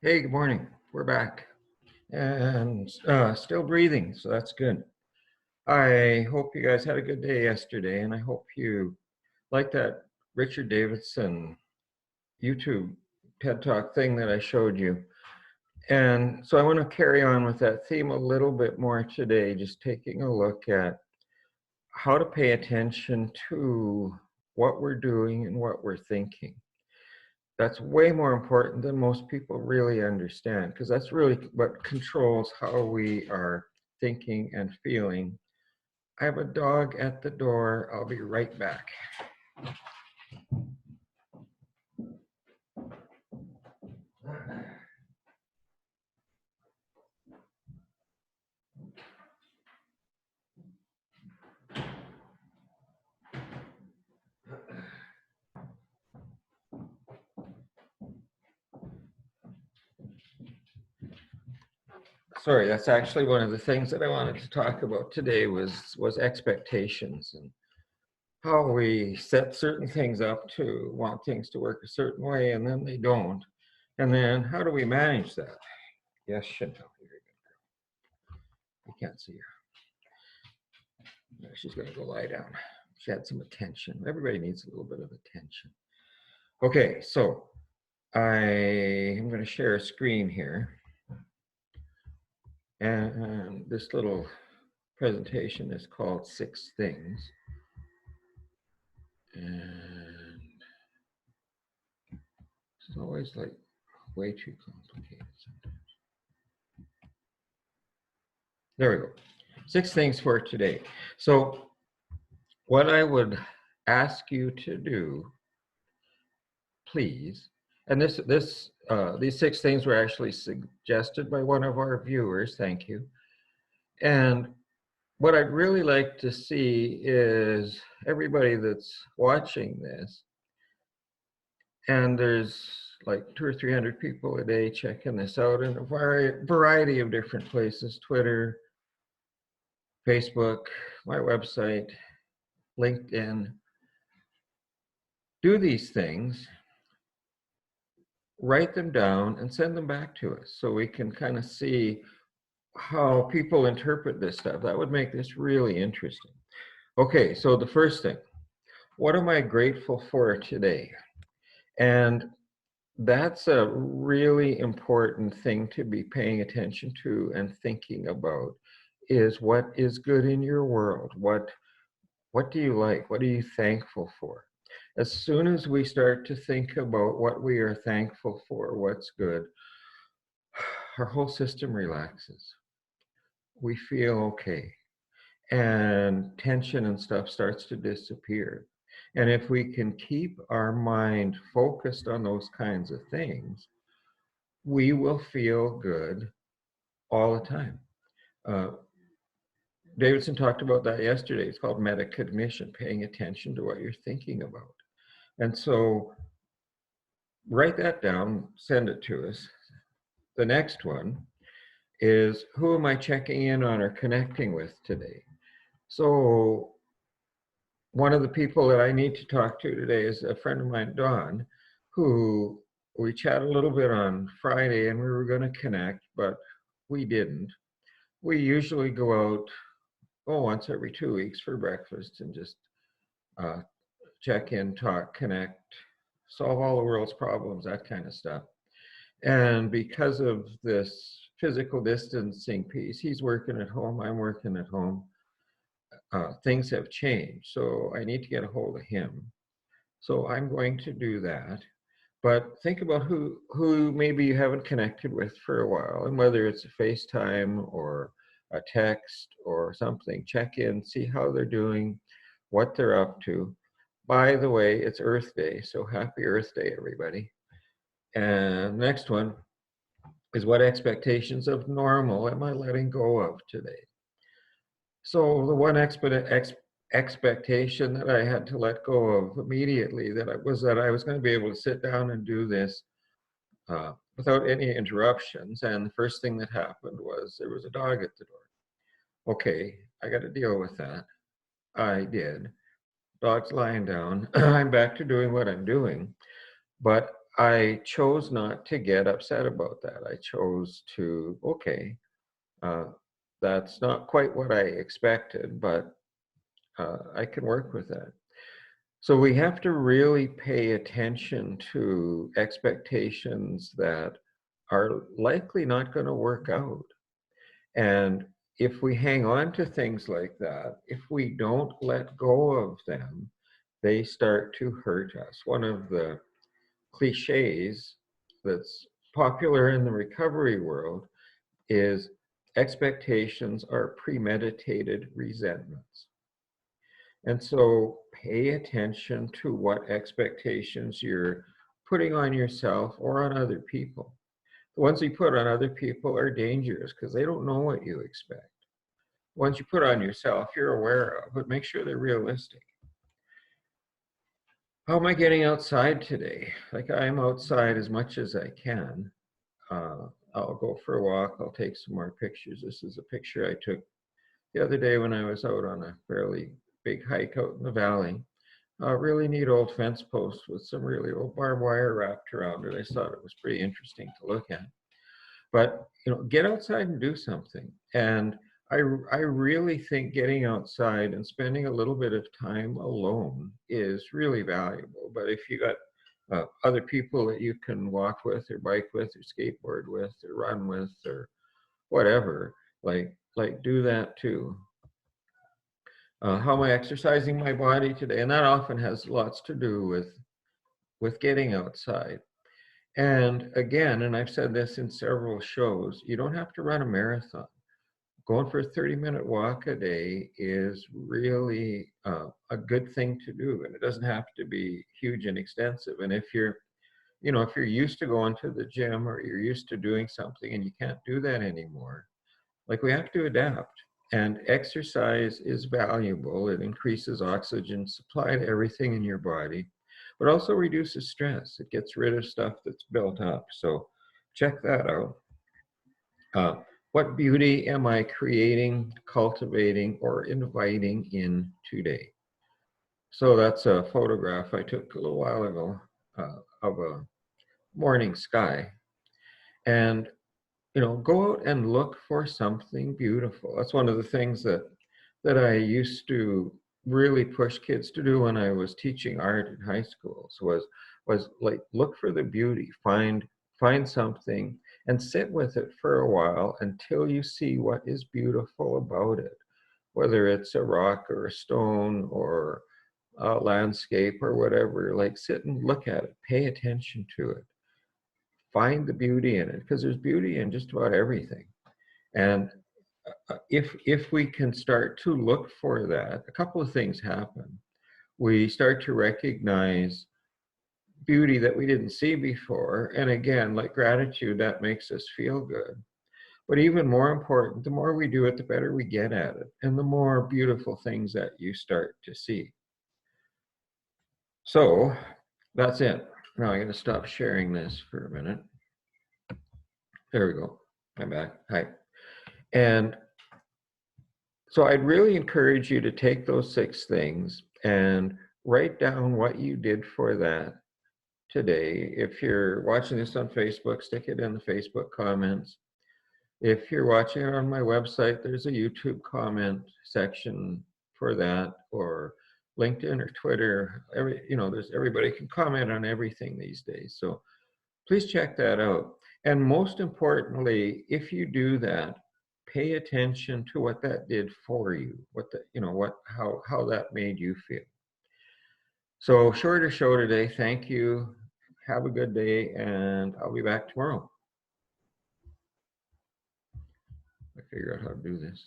Hey, good morning. We're back and still breathing, so that's good. I hope you guys had a good day yesterday, and I hope you like that Richard Davidson YouTube TED Talk thing that I showed you. And so I want to carry on with that theme a little bit more today, just taking a look at how to pay attention to what we're doing and what we're thinking. That's way more important than most people really understand, because that's really what controls how we are thinking and feeling. I have a dog at the door. I'll be right back. Sorry, that's actually one of the things that I wanted to talk about today was expectations and how we set certain things up to want things to work a certain way and then they don't. And then how do we manage that? Yes, Chantal, you're a good girl. You can't see her. No, she's going to go lie down. She had some attention. Everybody needs a little bit of attention. Okay, so I am going to share a screen here. And this little presentation is called 6 Things. And it's always like way too complicated sometimes. There we go. 6 things for today. So what I would ask you to do, please, and these 6 things were actually suggested by one of our viewers, thank you. And what I'd really like to see is everybody that's watching this, and there's like 200 or 300 people a day checking this out in a variety of different places, Twitter, Facebook, my website, LinkedIn. Do these things, write them down and send them back to us so we can kind of see how people interpret this stuff. That would make this really interesting. Okay, so the first thing, what am I grateful for today? And that's a really important thing to be paying attention to and thinking about, is what is good in your world? What do you like? What are you thankful for? As soon as we start to think about what we are thankful for, what's good, our whole system relaxes. We feel okay. And tension and stuff starts to disappear. And if we can keep our mind focused on those kinds of things, we will feel good all the time. Davidson talked about that yesterday. It's called metacognition, paying attention to what you're thinking about. And so write that down, send it to us. The next one is, who am I checking in on or connecting with today? So one of the people that I need to talk to today is a friend of mine, Dawn, who we chat a little bit on Friday and we were going to connect, but we didn't. We usually go out once every 2 weeks for breakfast and just check in, talk, connect, solve all the world's problems, that kind of stuff. And because of this physical distancing piece, he's working at home, I'm working at home. Things have changed, so I need to get a hold of him. So I'm going to do that. But think about who maybe you haven't connected with for a while, and whether it's a FaceTime or a text or something, check in, see how they're doing, what they're up to. By the way, it's Earth Day, so happy Earth Day, everybody. And next one is, what expectations of normal am I letting go of today? So the one expectation that I had to let go of immediately that I was going to be able to sit down and do this without any interruptions. And the first thing that happened was there was a dog at the door. Okay, I got to deal with that. I did. Dog's lying down. I'm back to doing what I'm doing. But I chose not to get upset about that. I chose to, okay, uh, that's not quite what I expected, but I can work with that. So we have to really pay attention to expectations that are likely not going to work out. And if we hang on to things like that, if we don't let go of them, they start to hurt us. One of the cliches that's popular in the recovery world is expectations are premeditated resentments. And so pay attention to what expectations you're putting on yourself or on other people. The ones you put on other people are dangerous because they don't know what you expect. The ones you put on yourself, you're aware of, but make sure they're realistic. How am I getting outside today? Like, I'm outside as much as I can. I'll go for a walk. I'll take some more pictures. This is a picture I took the other day when I was out on a fairly big hike out in the valley. A really neat old fence post with some really old barbed wire wrapped around it. I thought it was pretty interesting to look at. But get outside and do something. And I really think getting outside and spending a little bit of time alone is really valuable. But if you got other people that you can walk with or bike with or skateboard with or run with or whatever, like do that too. How am I exercising my body today? And that often has lots to do with getting outside. And again, and I've said this in several shows, you don't have to run a marathon. Going for a 30-minute walk a day is really a good thing to do, and it doesn't have to be huge and extensive. And if you're used to going to the gym or you're used to doing something and you can't do that anymore, like, we have to adapt. And exercise is valuable. It increases oxygen supply to everything in your body, but also reduces stress. It gets rid of stuff that's built up. So check that out. What beauty am I creating, cultivating, or inviting in today? So that's a photograph I took a little while ago of a morning sky. And go out and look for something beautiful. That's one of the things that I used to really push kids to do when I was teaching art in high schools was like, look for the beauty, find something and sit with it for a while until you see what is beautiful about it, whether it's a rock or a stone or a landscape or whatever. Like, sit and look at it, pay attention to it, find the beauty in it, because there's beauty in just about everything. And if we can start to look for that, a couple of things happen. We start to recognize beauty that we didn't see before. And again, like gratitude, that makes us feel good. But even more important, the more we do it, the better we get at it, and the more beautiful things that you start to see. So that's it. Now I'm going to stop sharing this for a minute. There we go. I'm back. Hi. And so I'd really encourage you to take those 6 things and write down what you did for that today. If you're watching this on Facebook, stick it in the Facebook comments. If you're watching it on my website, there's a YouTube comment section for that, or LinkedIn or Twitter. Everybody can comment on everything these days. So please check that out. And most importantly, if you do that, pay attention to what that did for you, how that made you feel. So, shorter show today. Thank you. Have a good day, and I'll be back tomorrow. I figure out how to do this.